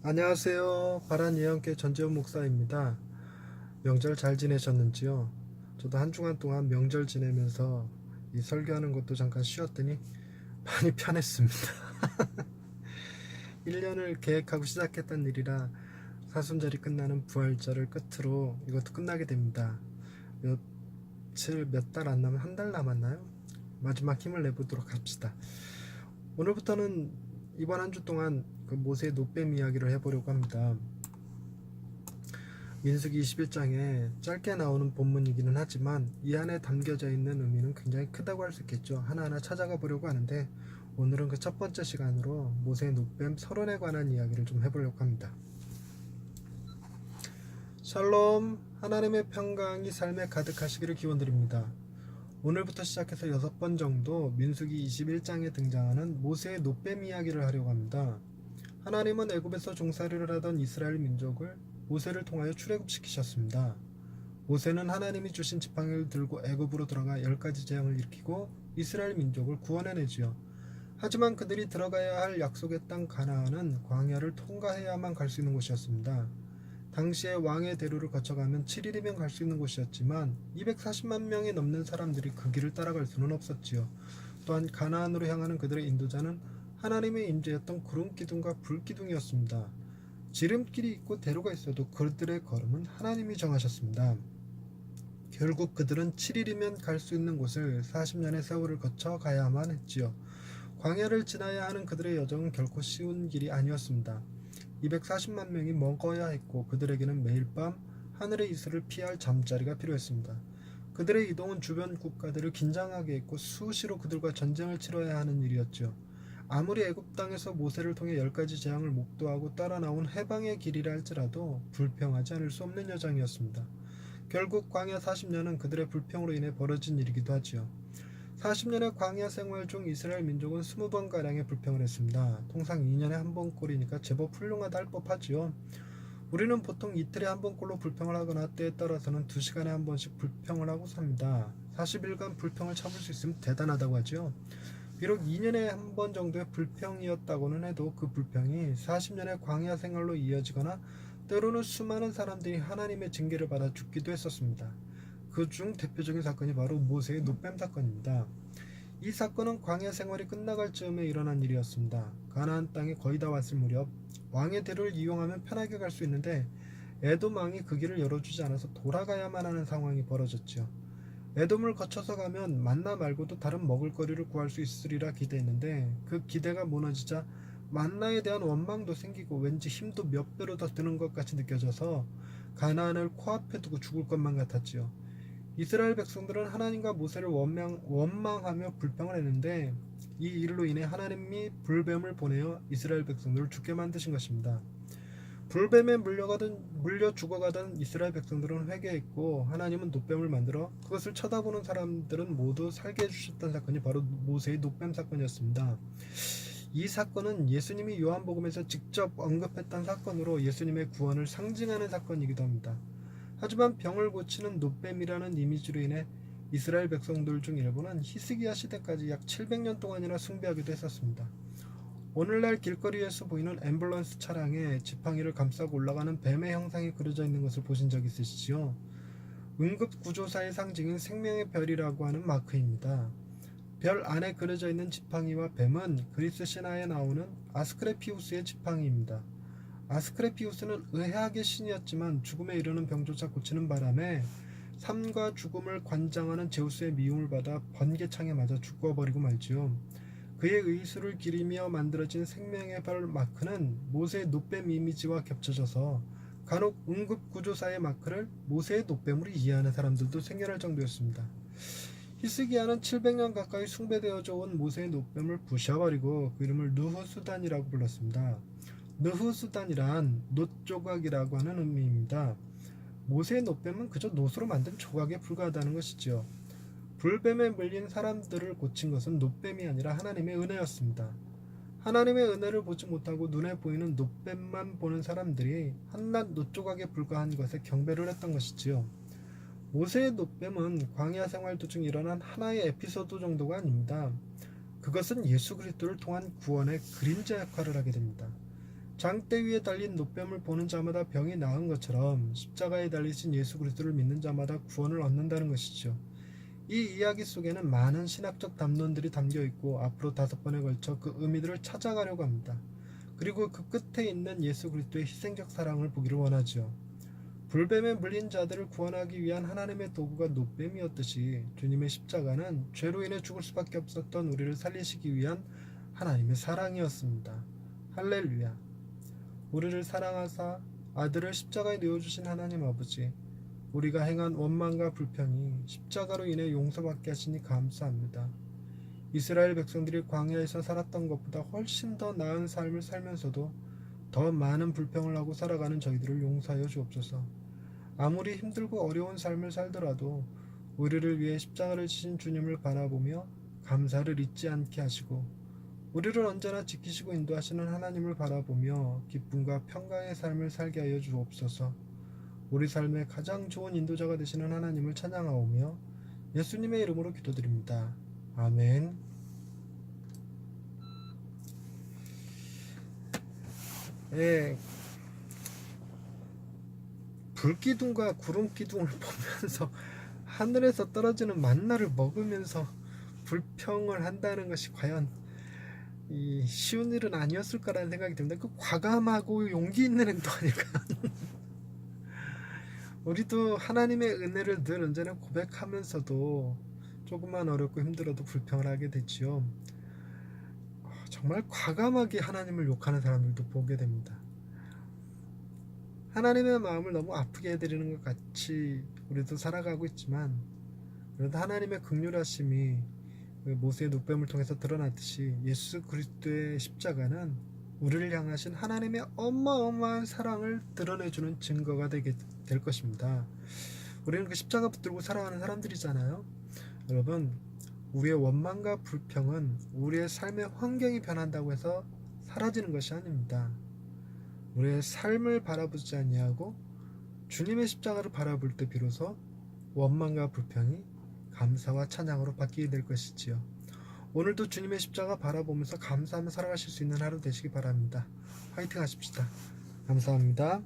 안녕하세요. 바란 예언교회 전재훈 목사입니다. 명절 잘 지내셨는지요? 저도 한 주간 동안 명절 지내면서 이 설교하는 것도 잠깐 쉬었더니 많이 편했습니다. 1년을 계획하고 시작했던 일이라 사순절이 끝나는 부활절을 끝으로 이것도 끝나게 됩니다. 몇 달 안 남은 한 달 남았나요? 마지막 힘을 내보도록 합시다. 오늘부터는 이번 한 주 동안 그 모세의 노뱀 이야기를 해보려고 합니다. 민수기 21장에 짧게 나오는 본문이기는 하지만 이 안에 담겨져 있는 의미는 굉장히 크다고 할 수 있겠죠. 하나하나 찾아가 보려고 하는데 오늘은 그 첫 번째 시간으로 모세의 노뱀 서론에 관한 이야기를 좀 해보려고 합니다. 샬롬, 하나님의 평강이 삶에 가득하시기를 기원드립니다. 오늘부터 시작해서 6번 정도 민수기 21장에 등장하는 모세의 노뱀 이야기를 하려고 합니다. 하나님은 애굽에서 종살이를 하던 이스라엘 민족을 모세를 통하여 출애굽시키셨습니다. 모세는 하나님이 주신 지팡이를 들고 애굽으로 들어가 10가지 재앙을 일으키고 이스라엘 민족을 구원해내지요. 하지만 그들이 들어가야 할 약속의 땅 가나안은 광야를 통과해야만 갈 수 있는 곳이었습니다. 당시에 왕의 대로를 거쳐가면 7일이면 갈 수 있는 곳이었지만 240만 명이 넘는 사람들이 그 길을 따라갈 수는 없었지요. 또한 가나안으로 향하는 그들의 인도자는 하나님의 임재였던 구름 기둥과 불 기둥이었습니다. 지름길이 있고 대로가 있어도 그들의 걸음은 하나님이 정하셨습니다. 결국 그들은 7일이면 갈 수 있는 곳을 40년의 세월을 거쳐 가야만 했지요. 광야를 지나야 하는 그들의 여정은 결코 쉬운 길이 아니었습니다. 240만 명이 먹어야 했고 그들에게는 매일 밤 하늘의 이슬을 피할 잠자리가 필요했습니다. 그들의 이동은 주변 국가들을 긴장하게 했고 수시로 그들과 전쟁을 치러야 하는 일이었죠. 아무리 애굽 땅에서 모세를 통해 10가지 재앙을 목도하고 따라 나온 해방의 길이라 할지라도 불평하지 않을 수 없는 여정이었습니다. 결국 광야 40년은 그들의 불평으로 인해 벌어진 일이기도 하지요. 40년의 광야 생활 중 이스라엘 민족은 20번가량의 불평을 했습니다. 통상 2년에 한 번꼴이니까 제법 훌륭하다 할 법하지요. 우리는 보통 이틀에 한 번꼴로 불평을 하거나 때에 따라서는 2시간에 한 번씩 불평을 하고 삽니다. 40일간 불평을 참을 수 있으면 대단하다고 하지요. 비록 2년에 한 번 정도의 불평이었다고는 해도 그 불평이 40년의 광야 생활로 이어지거나 때로는 수많은 사람들이 하나님의 징계를 받아 죽기도 했었습니다. 그 중 대표적인 사건이 바로 모세의 노뱀 사건입니다. 이 사건은 광야 생활이 끝나갈 즈음에 일어난 일이었습니다. 가나안 땅에 거의 다 왔을 무렵 왕의 대로를 이용하면 편하게 갈 수 있는데 에돔 왕이 그 길을 열어주지 않아서 돌아가야만 하는 상황이 벌어졌지요. 에돔을 거쳐서 가면 만나 말고도 다른 먹을거리를 구할 수 있으리라 기대했는데 그 기대가 무너지자 만나에 대한 원망도 생기고 왠지 힘도 몇 배로 더 드는 것 같이 느껴져서 가나안을 코앞에 두고 죽을 것만 같았지요. 이스라엘 백성들은 하나님과 모세를 원망하며 불평을 했는데 이 일로 인해 하나님이 불뱀을 보내어 이스라엘 백성들을 죽게 만드신 것입니다. 불뱀에 물려 죽어가던 이스라엘 백성들은 회개했고 하나님은 노뱀을 만들어 그것을 쳐다보는 사람들은 모두 살게 해주셨던 사건이 바로 모세의 노뱀 사건이었습니다. 이 사건은 예수님이 요한복음에서 직접 언급했던 사건으로 예수님의 구원을 상징하는 사건이기도 합니다. 하지만 병을 고치는 노뱀이라는 이미지로 인해 이스라엘 백성들 중 일부는 히스기야 시대까지 약 700년 동안이나 숭배하기도 했었습니다. 오늘날 길거리에서 보이는 앰뷸런스 차량에 지팡이를 감싸고 올라가는 뱀의 형상이 그려져 있는 것을 보신 적 있으시죠? 응급구조사의 상징인 생명의 별이라고 하는 마크입니다. 별 안에 그려져 있는 지팡이와 뱀은 그리스 신화에 나오는 아스크레피우스의 지팡이입니다. 아스크레피우스는 의학의 신이었지만 죽음에 이르는 병조차 고치는 바람에 삶과 죽음을 관장하는 제우스의 미움을 받아 번개창에 맞아 죽어버리고 말지요. 그의 의술을 기리며 만들어진 생명의 별 마크는 모세의 노뱀 이미지와 겹쳐져서 간혹 응급구조사의 마크를 모세의 노뱀으로 이해하는 사람들도 생겨날 정도였습니다. 히스기야는 700년 가까이 숭배되어져 온 모세의 노뱀을 부셔버리고 그 이름을 느후수단이라고 불렀습니다. 느후수단이란 놋조각이라고 하는 의미입니다. 모세의 노뱀은 그저 놋으로 만든 조각에 불과하다는 것이지요. 불뱀에 물린 사람들을 고친 것은 노뱀이 아니라 하나님의 은혜였습니다. 하나님의 은혜를 보지 못하고 눈에 보이는 노뱀만 보는 사람들이 한낱 놋조각에 불과한 것에 경배를 했던 것이지요. 모세의 노뱀은 광야 생활 도중 일어난 하나의 에피소드 정도가 아닙니다. 그것은 예수 그리스도를 통한 구원의 그림자 역할을 하게 됩니다. 장대 위에 달린 노뱀을 보는 자마다 병이 나은 것처럼 십자가에 달리신 예수 그리스도를 믿는 자마다 구원을 얻는다는 것이죠. 이 이야기 속에는 많은 신학적 담론들이 담겨 있고 앞으로 5번에 걸쳐 그 의미들을 찾아가려고 합니다. 그리고 그 끝에 있는 예수 그리스도의 희생적 사랑을 보기를 원하죠. 불뱀에 물린 자들을 구원하기 위한 하나님의 도구가 노뱀이었듯이 주님의 십자가는 죄로 인해 죽을 수밖에 없었던 우리를 살리시기 위한 하나님의 사랑이었습니다. 할렐루야. 우리를 사랑하사 아들을 십자가에 내어주신 하나님 아버지, 우리가 행한 원망과 불평이 십자가로 인해 용서받게 하시니 감사합니다. 이스라엘 백성들이 광야에서 살았던 것보다 훨씬 더 나은 삶을 살면서도 더 많은 불평을 하고 살아가는 저희들을 용서하여 주옵소서. 아무리 힘들고 어려운 삶을 살더라도 우리를 위해 십자가를 지신 주님을 바라보며 감사를 잊지 않게 하시고 우리를 언제나 지키시고 인도하시는 하나님을 바라보며 기쁨과 평강의 삶을 살게 하여 주옵소서. 우리 삶의 가장 좋은 인도자가 되시는 하나님을 찬양하오며 예수님의 이름으로 기도드립니다. 아멘. 예, 불기둥과 구름기둥을 보면서 하늘에서 떨어지는 만나를 먹으면서 불평을 한다는 것이 과연 쉬운 일은 아니었을 거라는 생각이 듭니다. 그 과감하고 용기 있는 행동 아닐까. 우리도 하나님의 은혜를 늘 언제나 고백하면서도 조금만 어렵고 힘들어도 불평을 하게 되지요. 정말 과감하게 하나님을 욕하는 사람들도 보게 됩니다. 하나님의 마음을 너무 아프게 해드리는 것 같이 우리도 살아가고 있지만, 그래도 하나님의 긍휼하심이 모세의 노뱀을 통해서 드러났듯이 예수 그리스도의 십자가는 우리를 향하신 하나님의 어마어마한 사랑을 드러내주는 증거가 될 것입니다. 우리는 그 십자가 붙들고 살아가는 사람들이잖아요. 여러분, 우리의 원망과 불평은 우리의 삶의 환경이 변한다고 해서 사라지는 것이 아닙니다. 우리의 삶을 바라보지 아니하고 주님의 십자가를 바라볼 때 비로소 원망과 불평이 감사와 찬양으로 바뀌게 될 것이지요. 오늘도 주님의 십자가 바라보면서 감사하며 살아가실 수 있는 하루 되시기 바랍니다. 화이팅 하십시다. 감사합니다.